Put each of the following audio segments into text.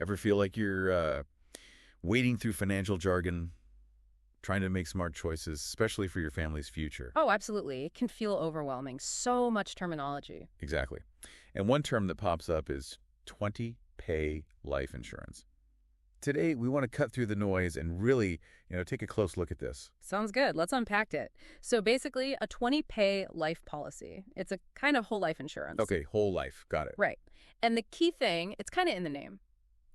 Ever feel like you're wading through financial jargon, trying to make smart choices, especially for your family's future? Oh, absolutely. It can feel overwhelming. So much terminology. Exactly. And one term that pops up is 20-pay life insurance. Today, we want to cut through the noise and really, take a close look at this. Sounds good. Let's unpack it. So basically, a 20-pay life policy. It's a kind of whole life insurance. Okay, whole life. Got it. Right. And the key thing, it's kind of in the name.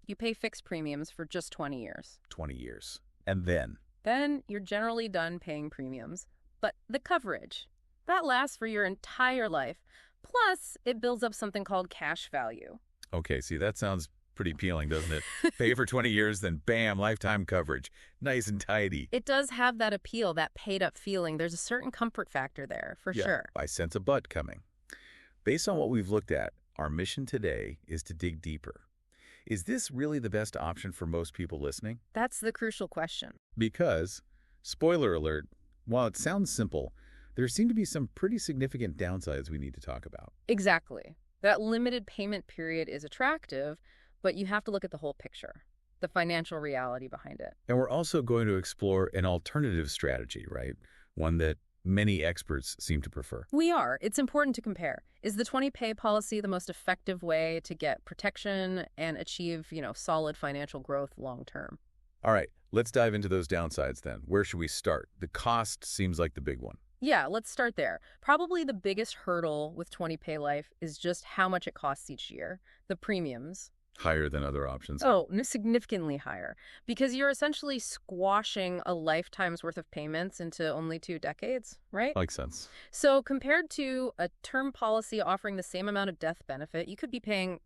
You pay fixed premiums for just 20 years. 20 years. And then? Then you're generally done paying premiums. But the coverage, that lasts for your entire life. Plus, it builds up something called cash value. Okay, see, that sounds pretty appealing, doesn't it? Pay for 20 years, then bam, lifetime coverage. Nice and tidy. It does have that appeal, that paid-up feeling. There's a certain comfort factor there, for sure. I sense a but coming. Based on what we've looked at, our mission today is to dig deeper. Is this really the best option for most people listening? That's the crucial question. Because, spoiler alert, while it sounds simple, there seem to be some pretty significant downsides we need to talk about. Exactly. That limited payment period is attractive, but you have to look at the whole picture, the financial reality behind it. And we're also going to explore an alternative strategy, right? One that many experts seem to prefer. We are. It's important to compare. Is the 20-pay policy the most effective way to get protection and achieve, solid financial growth long term? All right, let's dive into those downsides then. Where should we start? The cost seems like the big one. Yeah, let's start there. Probably the biggest hurdle with 20-pay life is just how much it costs each year, the premiums. Higher than other options. Oh, significantly higher. Because you're essentially squashing a lifetime's worth of payments into only 2 decades, right? Makes sense. So compared to a term policy offering the same amount of death benefit, you could be paying,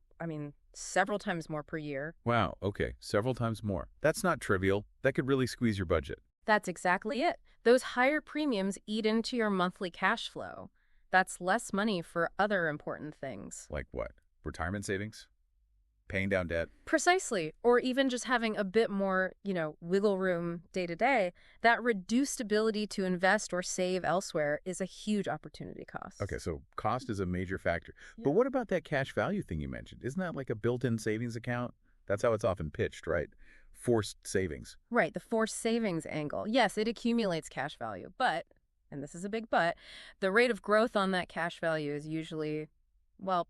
several times more per year. Wow, okay, several times more. That's not trivial. That could really squeeze your budget. That's exactly it. Those higher premiums eat into your monthly cash flow. That's less money for other important things. Like what? Retirement savings? Paying down debt? Precisely. Or even just having a bit more, wiggle room day to day. That reduced ability to invest or save elsewhere is a huge opportunity cost. Okay, so cost is a major factor. Yeah. But what about that cash value thing you mentioned? Isn't that like a built-in savings account? That's how it's often pitched, right? Forced savings. Right, the forced savings angle. Yes, it accumulates cash value, but, and this is a big but, the rate of growth on that cash value is usually,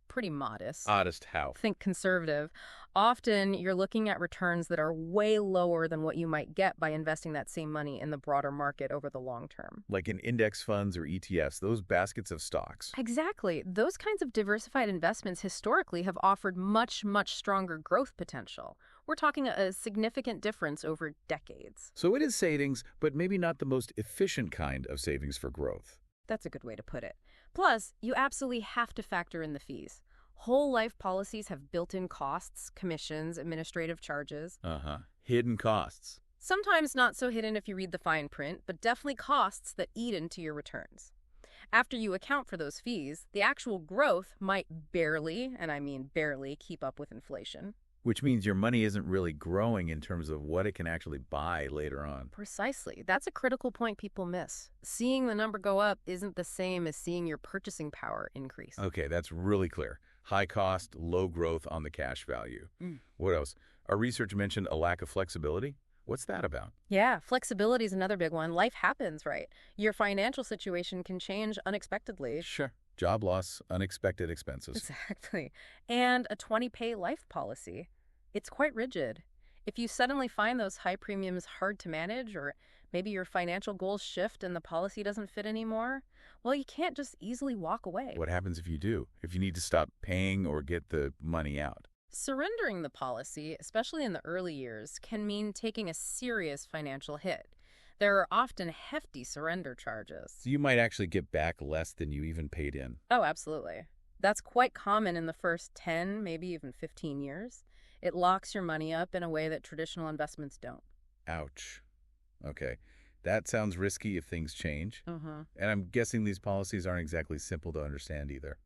pretty modest. Oddest how? Think conservative. Often you're looking at returns that are way lower than what you might get by investing that same money in the broader market over the long term. Like in index funds or ETFs, those baskets of stocks. Exactly. Those kinds of diversified investments historically have offered much, much stronger growth potential. We're talking a significant difference over decades. So it is savings, but maybe not the most efficient kind of savings for growth. That's a good way to put it. Plus, you absolutely have to factor in the fees. Whole life policies have built-in costs, commissions, administrative charges. Hidden costs. Sometimes not so hidden if you read the fine print, but definitely costs that eat into your returns. After you account for those fees, the actual growth might barely, and I mean barely, keep up with inflation. Which means your money isn't really growing in terms of what it can actually buy later on. Precisely. That's a critical point people miss. Seeing the number go up isn't the same as seeing your purchasing power increase. Okay, that's really clear. High cost, low growth on the cash value. What else? Our research mentioned a lack of flexibility. What's that about? Yeah, flexibility is another big one. Life happens, right? Your financial situation can change unexpectedly. Sure. Job loss, unexpected expenses. Exactly. And a 20-pay life policy, it's quite rigid. If you suddenly find those high premiums hard to manage, or maybe your financial goals shift and the policy doesn't fit anymore, well, you can't just easily walk away. What happens if you do? If you need to stop paying or get the money out? Surrendering the policy, especially in the early years, can mean taking a serious financial hit. There are often hefty surrender charges. So you might actually get back less than you even paid in. Oh, absolutely. That's quite common in the first 10, maybe even 15 years. It locks your money up in a way that traditional investments don't. Ouch. Okay. That sounds risky if things change. Uh-huh. And I'm guessing these policies aren't exactly simple to understand either.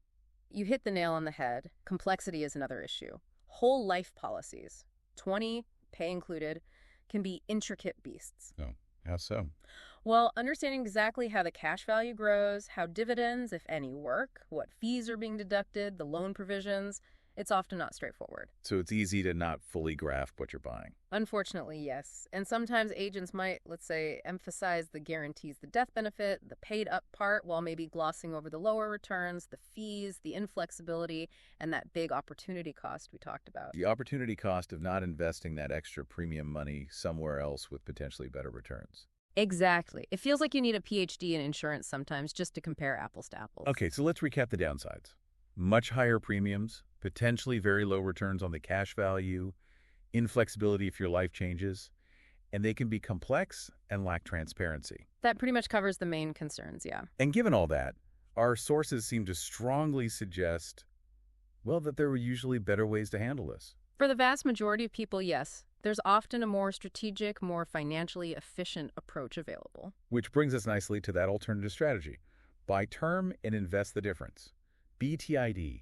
You hit the nail on the head. Complexity is another issue. Whole life policies, 20, pay included, can be intricate beasts. Oh, how so? Well, understanding exactly how the cash value grows, how dividends, if any, work, what fees are being deducted, the loan provisions, It's often not straightforward. So it's easy to not fully grasp what you're buying. Unfortunately, yes. And sometimes agents might, let's say, emphasize the guarantees, the death benefit, the paid up part, while maybe glossing over the lower returns, the fees, the inflexibility, and that big opportunity cost we talked about. The opportunity cost of not investing that extra premium money somewhere else with potentially better returns. Exactly. It feels like you need a PhD in insurance sometimes just to compare apples to apples. Okay, so let's recap the downsides. Much higher premiums, potentially very low returns on the cash value, inflexibility if your life changes, and they can be complex and lack transparency. That pretty much covers the main concerns, yeah. And given all that, our sources seem to strongly suggest, well, that there were usually better ways to handle this. For the vast majority of people, yes. There's often a more strategic, more financially efficient approach available. Which brings us nicely to that alternative strategy. Buy term and invest the difference. BTID.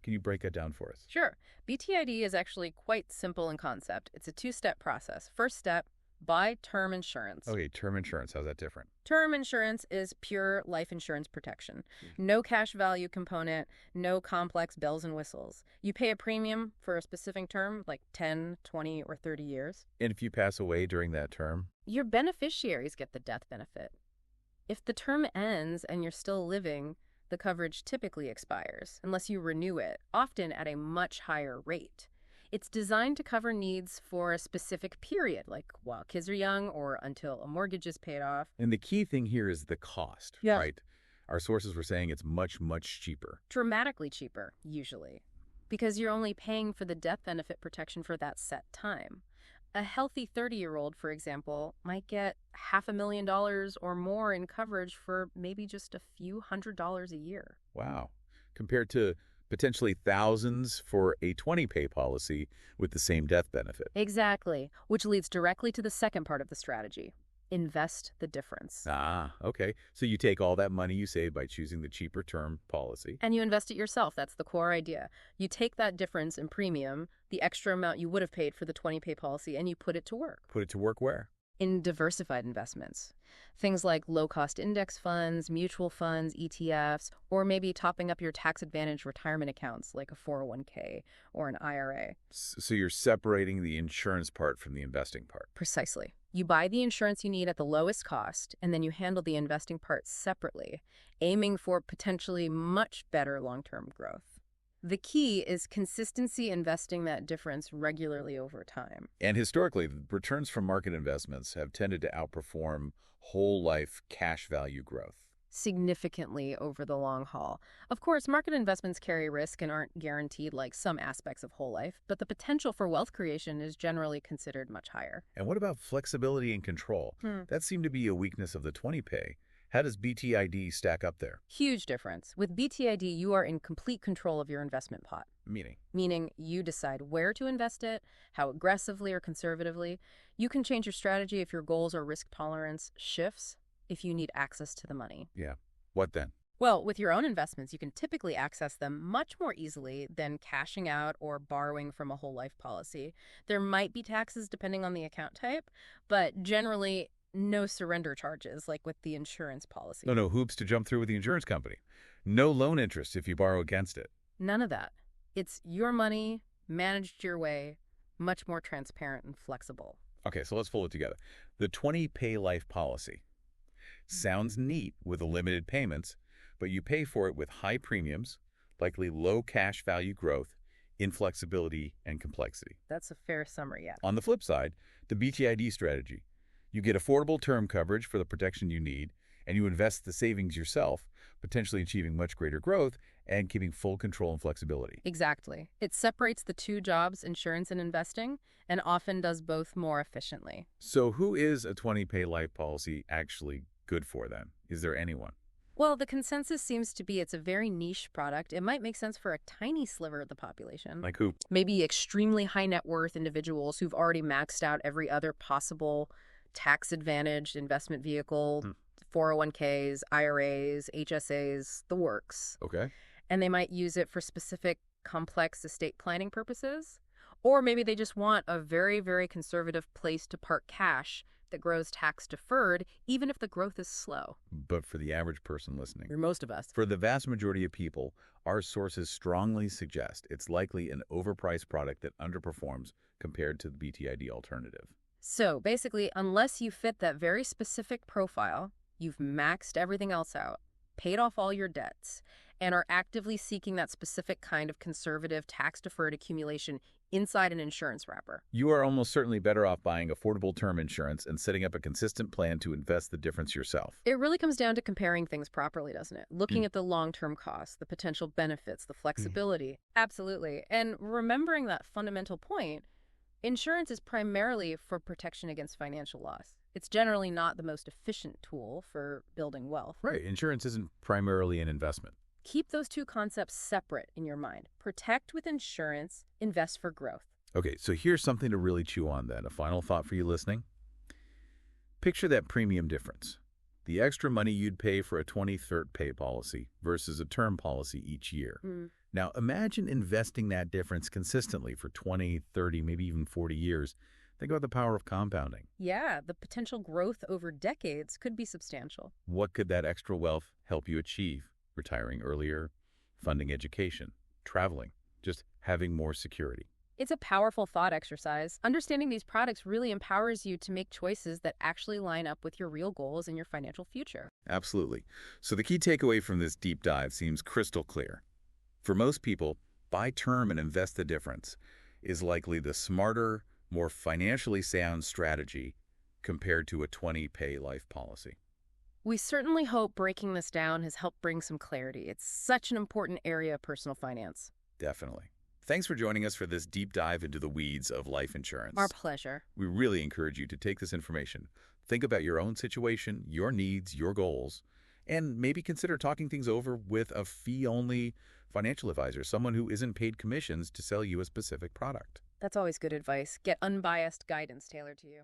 Can you break that down for us? Sure. BTID is actually quite simple in concept. It's a two-step process. First step, buy term insurance. Okay, term insurance, how's that different? Term insurance is pure life insurance protection. No cash value component, no complex bells and whistles. You pay a premium for a specific term, like 10, 20, or 30 years. And if you pass away during that term? Your beneficiaries get the death benefit. If the term ends and you're still living, the coverage typically expires, unless you renew it, often at a much higher rate. It's designed to cover needs for a specific period, like while kids are young or until a mortgage is paid off. And the key thing here is the cost, Yeah. right? Our sources were saying it's much, much cheaper. Dramatically cheaper, usually, because you're only paying for the death benefit protection for that set time. A healthy 30-year-old, for example, might get $500,000 or more in coverage for maybe just a few $100s a year. Wow. Compared to potentially thousands for a 20-pay policy with the same death benefit. Exactly, which leads directly to the second part of the strategy. Invest the difference. Ah, okay. So you take all that money you save by choosing the cheaper term policy. And you invest it yourself. That's the core idea. You take that difference in premium, the extra amount you would have paid for the 20-pay policy, and you put it to work. Put it to work where? In diversified investments. Things like low-cost index funds, mutual funds, ETFs, or maybe topping up your tax-advantaged retirement accounts like a 401k or an IRA. So you're separating the insurance part from the investing part. Precisely. You buy the insurance you need at the lowest cost, and then you handle the investing part separately, aiming for potentially much better long-term growth. The key is consistency, investing that difference regularly over time. And historically, returns from market investments have tended to outperform whole life cash value growth. Significantly over the long haul. Of course, market investments carry risk and aren't guaranteed like some aspects of whole life, but the potential for wealth creation is generally considered much higher. And what about flexibility and control? That seemed to be a weakness of the 20-pay. How does BTID stack up there? Huge difference. With BTID, you are in complete control of your investment pot. Meaning you decide where to invest it, how aggressively or conservatively. You can change your strategy if your goals or risk tolerance shifts, if you need access to the money. Yeah. What then? Well, with your own investments, you can typically access them much more easily than cashing out or borrowing from a whole life policy. There might be taxes depending on the account type, but generally no surrender charges like with the insurance policy. No hoops to jump through with the insurance company. No loan interest if you borrow against it. None of that. It's your money, managed your way, much more transparent and flexible. Okay, so let's pull it together. The 20-pay life policy sounds neat with the limited payments, but you pay for it with high premiums, likely low cash value growth, inflexibility, and complexity. That's a fair summary, yeah. On the flip side, the BTID strategy. You get affordable term coverage for the protection you need, and you invest the savings yourself, potentially achieving much greater growth and keeping full control and flexibility. Exactly. It separates the two jobs, insurance and investing, and often does both more efficiently. So who is a 20-pay life policy actually good for then? Is there anyone? Well, the consensus seems to be it's a very niche product. It might make sense for a tiny sliver of the population. Like who? Maybe extremely high net worth individuals who've already maxed out every other possible tax-advantaged investment vehicle, 401ks, IRAs, HSAs, the works. Okay. And they might use it for specific complex estate planning purposes. Or maybe they just want a very, very conservative place to park cash that grows tax deferred, even if the growth is slow. But for the average person listening, For most of us. for the vast majority of people, our sources strongly suggest it's likely an overpriced product that underperforms compared to the BTID alternative. So basically, unless you fit that very specific profile, you've maxed everything else out, paid off all your debts, and are actively seeking that specific kind of conservative tax-deferred accumulation inside an insurance wrapper. You are almost certainly better off buying affordable term insurance and setting up a consistent plan to invest the difference yourself. It really comes down to comparing things properly, doesn't it? Looking at the long-term costs, the potential benefits, the flexibility. Absolutely. And remembering that fundamental point, insurance is primarily for protection against financial loss. It's generally not the most efficient tool for building wealth. Right. Insurance isn't primarily an investment. Keep those two concepts separate in your mind. Protect with insurance, invest for growth. Okay, so here's something to really chew on then. A final thought for you listening. Picture that premium difference. The extra money you'd pay for a 23rd pay policy versus a term policy each year. Now, imagine investing that difference consistently for 20, 30, maybe even 40 years. Think about the power of compounding. Yeah, the potential growth over decades could be substantial. What could that extra wealth help you achieve? Retiring earlier, funding education, traveling, just having more security. It's a powerful thought exercise. Understanding these products really empowers you to make choices that actually line up with your real goals and your financial future. Absolutely. So the key takeaway from this deep dive seems crystal clear. For most people, buy term and invest the difference is likely the smarter, more financially sound strategy compared to a 20-pay life policy. We certainly hope breaking this down has helped bring some clarity. It's such an important area of personal finance. Definitely. Thanks for joining us for this deep dive into the weeds of life insurance. Our pleasure. We really encourage you to take this information, think about your own situation, your needs, your goals, and maybe consider talking things over with a fee-only financial advisor, someone who isn't paid commissions to sell you a specific product. That's always good advice. Get unbiased guidance tailored to you.